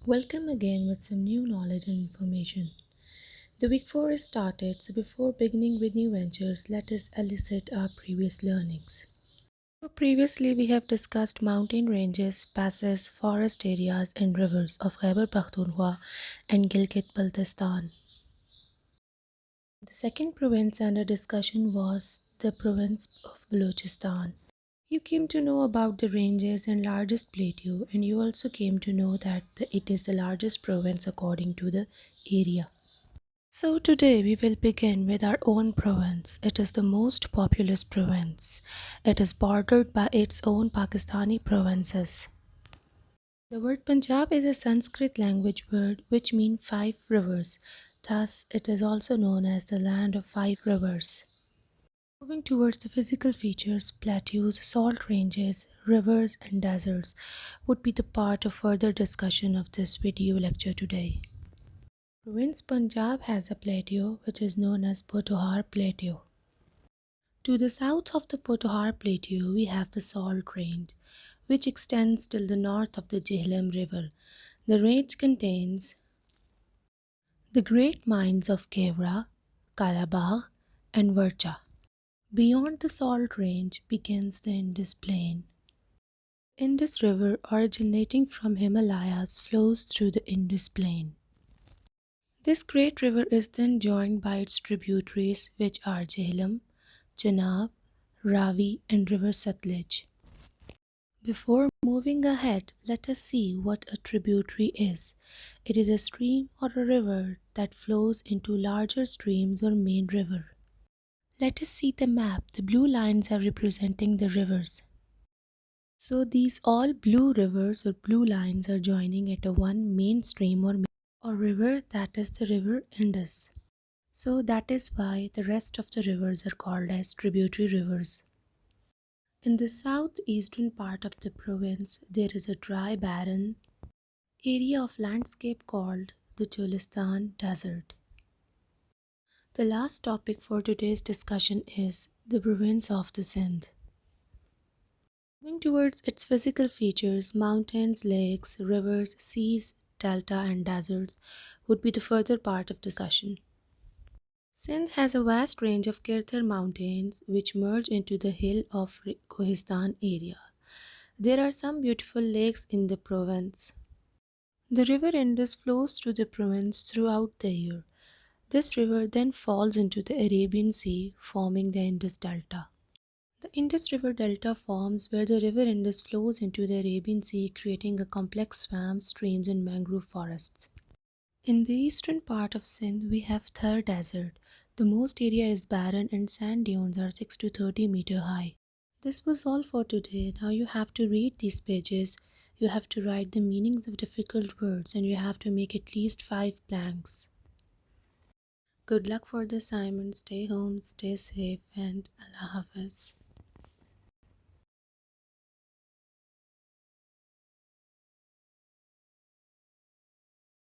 Welcome again with some new knowledge and information. The week 4 is started, so before beginning with new ventures, let us elicit our previous learnings. So previously, we have discussed mountain ranges, passes, forest areas, and rivers of Khyber Pakhtunkhwa and Gilgit-Baltistan. The second province under discussion was the province of Balochistan. You came to know about the ranges and largest plateau, and you also came to know that it is the largest province according to the area. So today we will begin with our own province. It is the most populous province. It is bordered by its own Pakistani provinces. The word Punjab is a Sanskrit language word which means five rivers. Thus, it is also known as the land of five rivers. Moving towards the physical features, plateaus, salt ranges, rivers, and deserts would be the part of further discussion of this video lecture today. Province Punjab has a plateau which is known as Potohar Plateau. To the south of the Potohar Plateau, we have the Salt Range, which extends till the north of the Jhelum River. The range contains the great mines of Kevra, Kalabagh, and Varcha. Beyond the Salt Range begins the Indus Plain. Indus River, originating from Himalayas, flows through the Indus Plain. This great river is then joined by its tributaries, which are Jhelum, Chenab, Ravi, and River Satluj. Before moving ahead, let us see what a tributary is. It is a stream or a river that flows into larger streams or main river. Let us see the map. The blue lines are representing the rivers. So these all blue rivers or blue lines are joining at a one main stream or river, that is the river Indus. So that is why the rest of the rivers are called as tributary rivers. In the southeastern part of the province, there is a dry barren area of landscape called the Cholistan Desert. The last topic for today's discussion is the province of the Sindh. Moving towards its physical features, mountains, lakes, rivers, seas, delta, and deserts would be the further part of discussion. Sindh has a vast range of Kirthar mountains which merge into the hill of Kohistan area. There are some beautiful lakes in the province. The river Indus flows through the province throughout the year. This river then falls into the Arabian Sea, forming the Indus Delta. The Indus River Delta forms where the river Indus flows into the Arabian Sea, creating a complex swamps, streams, and mangrove forests. In the eastern part of Sindh, we have Thar Desert. The most area is barren and sand dunes are 6 to 30-meter high. This was all for today. Now you have to read these pages, you have to write the meanings of difficult words, and you have to make at least 5 blanks. Good luck for the assignment. Stay home, stay safe, and Allah Hafiz.